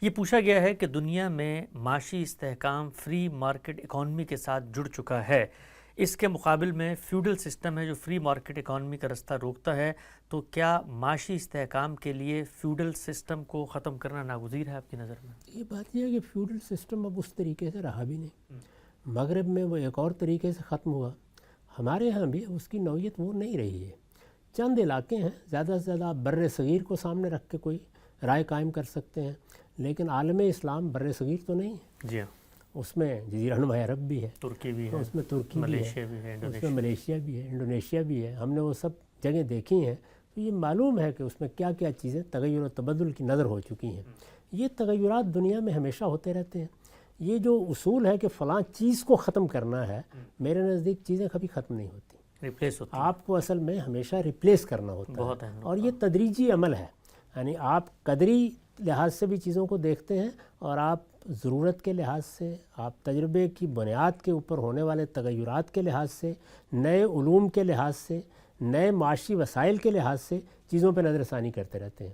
یہ پوچھا گیا ہے کہ دنیا میں معاشی استحکام فری مارکیٹ اکانومی کے ساتھ جڑ چکا ہے، اس کے مقابل میں فیوڈل سسٹم ہے جو فری مارکیٹ اکانومی کا رستہ روکتا ہے، تو کیا معاشی استحکام کے لیے فیوڈل سسٹم کو ختم کرنا ناگزیر ہے آپ کی نظر میں؟ یہ بات یہ ہے کہ فیوڈل سسٹم اب اس طریقے سے رہا بھی نہیں. مغرب میں وہ ایک اور طریقے سے ختم ہوا، ہمارے ہاں بھی اس کی نوعیت وہ نہیں رہی ہے. چند علاقے ہیں زیادہ سے زیادہ آپ بر صغیر کو سامنے رکھ کے کوئی رائے قائم کر سکتے ہیں، لیکن عالم اسلام بر صغیر تو نہیں ہے. جی ہاں، اس میں جزیرہ نما عرب بھی ہے، ترکی بھی ہے، اس میں ترکی بھی ملیشیا بھی ہے، اس میں ملیشیا بھی ہے، انڈونیشیا بھی ہے. ہم نے وہ سب جگہیں دیکھی ہیں تو یہ معلوم ہے کہ اس میں کیا کیا چیزیں تغیر و تبدل کی نظر ہو چکی ہیں. یہ تغیرات دنیا میں ہمیشہ ہوتے رہتے ہیں. یہ جو اصول ہے کہ فلاں چیز کو ختم کرنا ہے، میرے نزدیک چیزیں کبھی ختم نہیں ہوتی، ریپلیس ہوتی آپ کو اصل میں ہمیشہ ریپلیس کرنا ہوتا بہت ہے. اہم اور یہ تدریجی عمل ہے، یعنی آپ قدری لحاظ سے بھی چیزوں کو دیکھتے ہیں اور آپ ضرورت کے لحاظ سے، آپ تجربے کی بنیاد کے اوپر ہونے والے تغیرات کے لحاظ سے، نئے علوم کے لحاظ سے، نئے معاشی وسائل کے لحاظ سے چیزوں پہ نظر ثانی کرتے رہتے ہیں.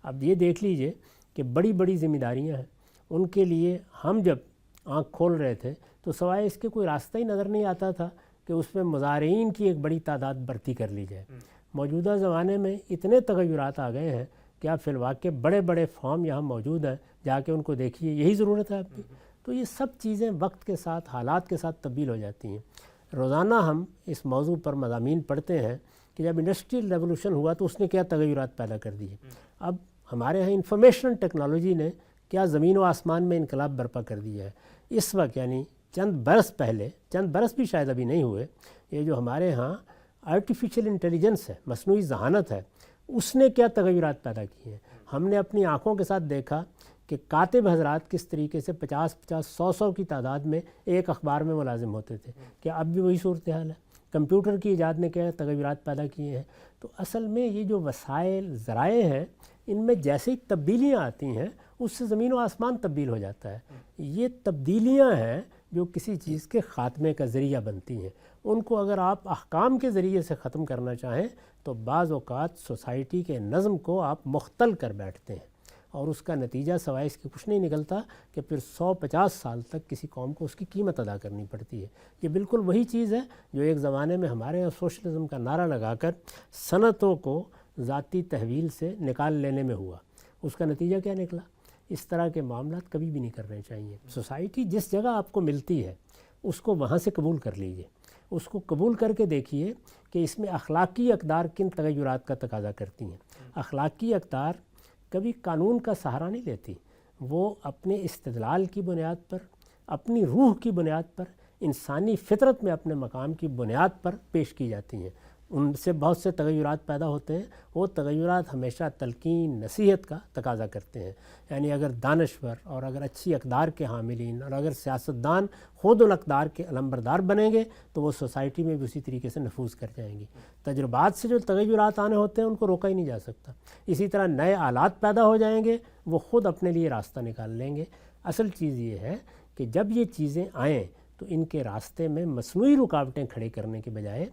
اب یہ دیکھ لیجئے کہ بڑی بڑی ذمہ داریاں ہیں، ان کے لیے ہم جب آنکھ کھول رہے تھے تو سوائے اس کے کوئی راستہ ہی نظر نہیں آتا تھا کہ اس میں مزارعین کی ایک بڑی تعداد بھرتی کر لی جائے. موجودہ زمانے میں اتنے تغیرات آ گئے ہیں کہ آپ فی الواقع بڑے بڑے فارم یہاں موجود ہیں، جا کے ان کو دیکھیے، یہی ضرورت ہے آپ کی. تو یہ سب چیزیں وقت کے ساتھ، حالات کے ساتھ تبدیل ہو جاتی ہیں. روزانہ ہم اس موضوع پر مضامین پڑھتے ہیں کہ جب انڈسٹریل ریولوشن ہوا تو اس نے کیا تغیرات پیدا کر دیے. اب ہمارے ہاں انفارمیشن ٹیکنالوجی نے کیا زمین و آسمان میں انقلاب برپا کر دیا ہے. اس وقت یعنی چند برس پہلے، چند برس بھی شاید ابھی نہیں ہوئے، یہ جو ہمارے ہاں آرٹیفیشل انٹیلیجنس ہے، مصنوعی ذہانت ہے، اس نے کیا تغیرات پیدا کی ہیں. ہم نے اپنی آنکھوں کے ساتھ دیکھا کہ کاتب حضرات کس طریقے سے 50 100 کی تعداد میں ایک اخبار میں ملازم ہوتے تھے، کہ اب بھی وہی صورتحال ہے. کمپیوٹر کی ایجاد نے کیا تغیرات پیدا کیے ہیں. تو اصل میں یہ جو وسائل، ذرائع ہیں، ان میں جیسے ہی تبدیلیاں آتی ہیں اس سے زمین و آسمان تبدیل ہو جاتا ہے. یہ تبدیلیاں ہیں جو کسی چیز کے خاتمے کا ذریعہ بنتی ہیں. ان کو اگر آپ احکام کے ذریعے سے ختم کرنا چاہیں تو بعض اوقات سوسائٹی کے نظم کو آپ مختل کر بیٹھتے ہیں، اور اس کا نتیجہ سوائے اس کے کچھ نہیں نکلتا کہ پھر 150 سال تک کسی قوم کو اس کی قیمت ادا کرنی پڑتی ہے. یہ بالکل وہی چیز ہے جو ایک زمانے میں ہمارے یہاں سوشلزم کا نعرہ لگا کر صنعتوں کو ذاتی تحویل سے نکال لینے میں ہوا. اس کا نتیجہ کیا نکلا؟ اس طرح کے معاملات کبھی بھی نہیں کرنے چاہیے. سوسائٹی جس جگہ آپ کو ملتی ہے اس کو وہاں سے قبول کر لیجئے، اس کو قبول کر کے دیکھیے کہ اس میں اخلاقی اقدار کن تغیرات کا تقاضا کرتی ہیں. اخلاقی اقدار کبھی قانون کا سہارا نہیں لیتی، وہ اپنے استدلال کی بنیاد پر، اپنی روح کی بنیاد پر، انسانی فطرت میں اپنے مقام کی بنیاد پر پیش کی جاتی ہیں. ان سے بہت سے تغیرات پیدا ہوتے ہیں. وہ تغیرات ہمیشہ تلقین، نصیحت کا تقاضا کرتے ہیں. یعنی اگر دانشور اور اگر اچھی اقدار کے حاملین اور اگر سیاستدان خود ان اقدار کے علمبردار بنیں گے تو وہ سوسائٹی میں بھی اسی طریقے سے نفوذ کر جائیں گی. تجربات سے جو تغیرات آنے ہوتے ہیں ان کو روکا ہی نہیں جا سکتا. اسی طرح نئے آلات پیدا ہو جائیں گے، وہ خود اپنے لیے راستہ نکال لیں گے. اصل چیز یہ ہے کہ جب یہ چیزیں آئیں تو ان کے راستے میں مصنوعی رکاوٹیں کھڑے کرنے کے بجائے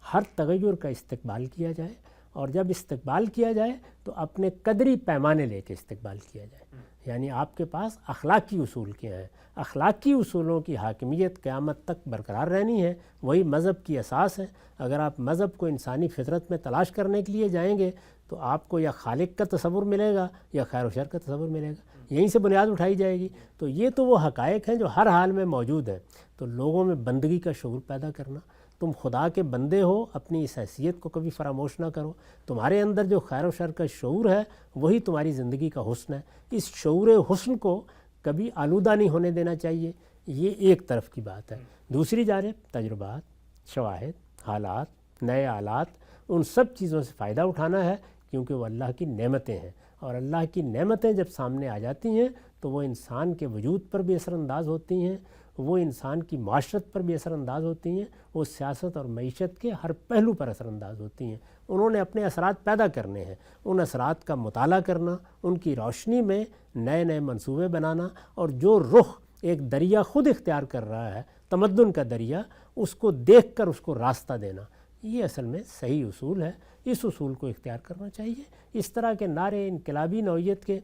ہر تغیر کا استقبال کیا جائے، اور جب استقبال کیا جائے تو اپنے قدری پیمانے لے کے استقبال کیا جائے. یعنی آپ کے پاس اخلاقی اصول کیا ہیں، اخلاقی اصولوں کی حاکمیت قیامت تک برقرار رہنی ہے. وہی مذہب کی اساس ہے. اگر آپ مذہب کو انسانی فطرت میں تلاش کرنے کے لیے جائیں گے تو آپ کو یا خالق کا تصور ملے گا یا خیر و شر کا تصور ملے گا. یہیں سے بنیاد اٹھائی جائے گی. تو یہ تو وہ حقائق ہیں جو ہر حال میں موجود ہیں. تو لوگوں میں بندگی کا شعور پیدا کرنا، تم خدا کے بندے ہو، اپنی اس حیثیت کو کبھی فراموش نہ کرو. تمہارے اندر جو خیر و شر کا شعور ہے وہی تمہاری زندگی کا حسن ہے. اس شعور حسن کو کبھی آلودہ نہیں ہونے دینا چاہیے. یہ ایک طرف کی بات ہے. دوسری جانب تجربات، شواہد، حالات، نئے آلات، ان سب چیزوں سے فائدہ اٹھانا ہے، کیونکہ وہ اللہ کی نعمتیں ہیں. اور اللہ کی نعمتیں جب سامنے آ جاتی ہیں تو وہ انسان کے وجود پر بھی اثر انداز ہوتی ہیں، وہ انسان کی معاشرت پر بھی اثر انداز ہوتی ہیں، وہ سیاست اور معیشت کے ہر پہلو پر اثر انداز ہوتی ہیں. انہوں نے اپنے اثرات پیدا کرنے ہیں. ان اثرات کا مطالعہ کرنا، ان کی روشنی میں نئے نئے منصوبے بنانا، اور جو رخ ایک دریا خود اختیار کر رہا ہے، تمدن کا دریا، اس کو دیکھ کر اس کو راستہ دینا، یہ اصل میں صحیح اصول ہے، اس اصول کو اختیار کرنا چاہیے۔ اس طرح کے نعرے انقلابی نوعیت کے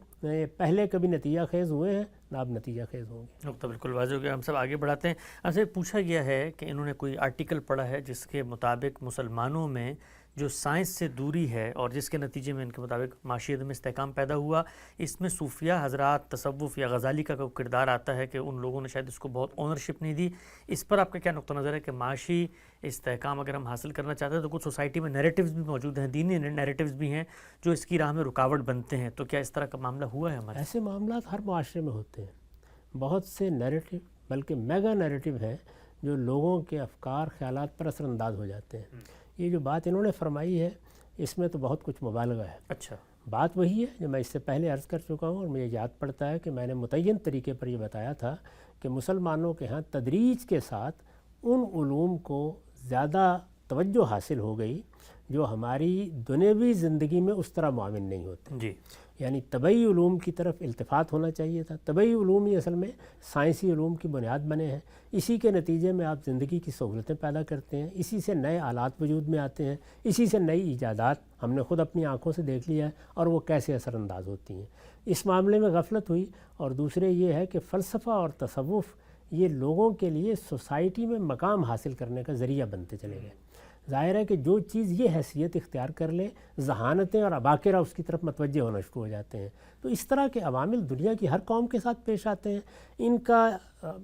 پہلے کبھی نتیجہ خیز ہوئے ہیں، نہ اب نتیجہ خیز ہوں گے۔ نقطہ بالکل واضح ہو گیا۔ ہم سب آگے بڑھاتے ہیں۔ ہم سے پوچھا گیا ہے کہ انہوں نے کوئی آرٹیکل پڑھا ہے جس کے مطابق مسلمانوں میں جو سائنس سے دوری ہے اور جس کے نتیجے میں ان کے مطابق معاشیت میں استحکام پیدا ہوا، اس میں صوفیہ حضرات، تصوف یا غزالی کا کوئی کردار آتا ہے کہ ان لوگوں نے شاید اس کو بہت اونرشپ نہیں دی۔ اس پر آپ کا کیا نقطہ نظر ہے کہ معاشی استحکام اگر ہم حاصل کرنا چاہتے ہیں تو کچھ سوسائٹی میں نیریٹیوز بھی موجود ہیں، دینی نیریٹیوز بھی ہیں جو اس کی راہ میں رکاوٹ بنتے ہیں، تو کیا اس طرح کا معاملہ ہوا ہے ہمارے؟ ایسے معاملات ہر معاشرے میں ہوتے ہیں، بہت سے نیریٹو بلکہ میگا نیریٹو ہیں جو لوگوں کے افکار خیالات پر اثر انداز ہو جاتے ہیں۔ یہ جو بات انہوں نے فرمائی ہے اس میں تو بہت کچھ مبالغہ ہے۔ اچھا، بات وہی ہے جو میں اس سے پہلے عرض کر چکا ہوں، اور مجھے یاد پڑتا ہے کہ میں نے متعین طریقے پر یہ بتایا تھا کہ مسلمانوں کے ہاں تدریج کے ساتھ ان علوم کو زیادہ توجہ حاصل ہو گئی جو ہماری دنیوی زندگی میں اس طرح معاون نہیں ہوتے۔ جی، یعنی طبعی علوم کی طرف التفات ہونا چاہیے تھا۔ طبعی علوم ہی اصل میں سائنسی علوم کی بنیاد بنے ہیں، اسی کے نتیجے میں آپ زندگی کی سہولتیں پیدا کرتے ہیں، اسی سے نئے آلات وجود میں آتے ہیں، اسی سے نئی ایجادات ہم نے خود اپنی آنکھوں سے دیکھ لیا ہے اور وہ کیسے اثر انداز ہوتی ہیں۔ اس معاملے میں غفلت ہوئی، اور دوسرے یہ ہے کہ فلسفہ اور تصوف یہ لوگوں کے لیے سوسائٹی میں مقام حاصل کرنے کا ذریعہ بنتے چلے گئے۔ ظاہر ہے کہ جو چیز یہ حیثیت اختیار کر لے، ذہانتیں اور اباکرہ اس کی طرف متوجہ ہونا شروع ہو جاتے ہیں۔ تو اس طرح کے عوامل دنیا کی ہر قوم کے ساتھ پیش آتے ہیں۔ ان کا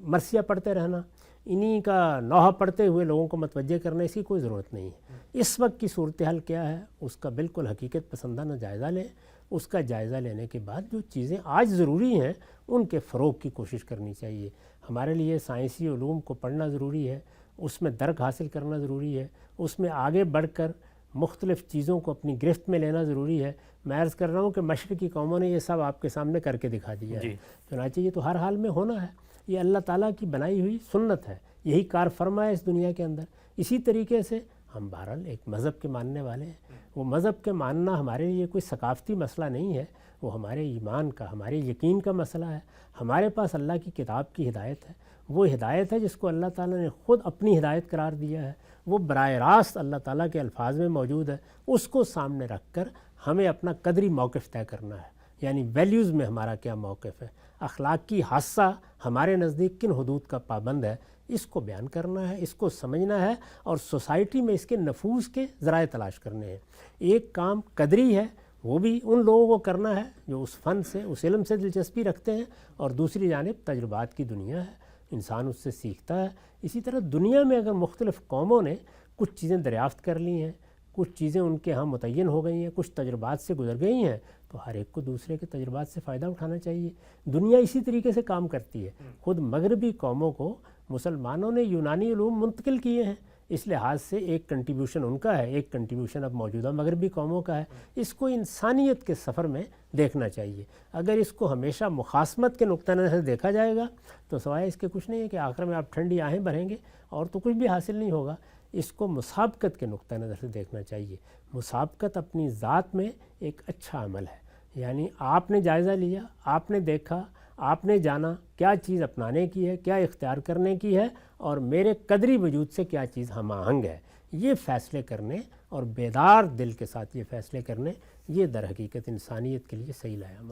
مرثیہ پڑھتے رہنا، انہی کا نوحہ پڑھتے ہوئے لوگوں کو متوجہ کرنے کی کوئی ضرورت نہیں ہے۔ اس وقت کی صورتحال کیا ہے اس کا بالکل حقیقت پسندانہ جائزہ لیں۔ اس کا جائزہ لینے کے بعد جو چیزیں آج ضروری ہیں ان کے فروغ کی کوشش کرنی چاہیے۔ ہمارے لیے سائنسی علوم کو پڑھنا ضروری ہے، اس میں درک حاصل کرنا ضروری ہے، اس میں آگے بڑھ کر مختلف چیزوں کو اپنی گرفت میں لینا ضروری ہے۔ میں عرض کر رہا ہوں کہ مشرقی قوموں نے یہ سب آپ کے سامنے کر کے دکھا دیا ہے، چنانچہ یہ تو ہر حال میں ہونا ہے، یہ اللہ تعالیٰ کی بنائی ہوئی سنت ہے، یہی کار فرما ہے اس دنیا کے اندر۔ اسی طریقے سے ہم بہرحال ایک مذہب کے ماننے والے ہیں، وہ مذہب کے ماننا ہمارے لیے کوئی ثقافتی مسئلہ نہیں ہے، وہ ہمارے ایمان کا، ہمارے یقین کا مسئلہ ہے۔ ہمارے پاس اللہ کی کتاب کی ہدایت ہے، وہ ہدایت ہے جس کو اللہ تعالیٰ نے خود اپنی ہدایت قرار دیا ہے، وہ براہ راست اللہ تعالیٰ کے الفاظ میں موجود ہے۔ اس کو سامنے رکھ کر ہمیں اپنا قدری موقف طے کرنا ہے، یعنی ویلیوز میں ہمارا کیا موقف ہے، اخلاقی حادثہ ہمارے نزدیک کن حدود کا پابند ہے، اس کو بیان کرنا ہے، اس کو سمجھنا ہے، اور سوسائٹی میں اس کے نفوذ کے ذرائع تلاش کرنے ہیں۔ ایک کام قدری ہے، وہ بھی ان لوگوں کو کرنا ہے جو اس فن سے، اس علم سے دلچسپی رکھتے ہیں، اور دوسری جانب تجربات کی دنیا ہے، انسان اس سے سیکھتا ہے۔ اسی طرح دنیا میں اگر مختلف قوموں نے کچھ چیزیں دریافت کر لی ہیں، کچھ چیزیں ان کے ہاں متعین ہو گئی ہیں، کچھ تجربات سے گزر گئی ہیں، تو ہر ایک کو دوسرے کے تجربات سے فائدہ اٹھانا چاہیے۔ دنیا اسی طریقے سے کام کرتی ہے۔ خود مغربی قوموں کو مسلمانوں نے یونانی علوم منتقل کیے ہیں، اس لحاظ سے ایک کنٹریبیوشن ان کا ہے، ایک کنٹریبیوشن اب موجودہ مغربی قوموں کا ہے۔ اس کو انسانیت کے سفر میں دیکھنا چاہیے۔ اگر اس کو ہمیشہ مخاصمت کے نقطہ نظر سے دیکھا جائے گا تو سوائے اس کے کچھ نہیں ہے کہ آخر میں آپ ٹھنڈی آہیں بھریں گے اور تو کچھ بھی حاصل نہیں ہوگا۔ اس کو مسابقت کے نقطہ نظر سے دیکھنا چاہیے۔ مسابقت اپنی ذات میں ایک اچھا عمل ہے، یعنی آپ نے جائزہ لیا، آپ نے دیکھا، آپ نے جانا کیا چیز اپنانے کی ہے، کیا اختیار کرنے کی ہے، اور میرے قدری وجود سے کیا چیز ہم آہنگ ہے، یہ فیصلے کرنے اور بیدار دل کے ساتھ یہ فیصلے کرنے، یہ در حقیقت انسانیت کے لیے صحیح لایا عمل ہے۔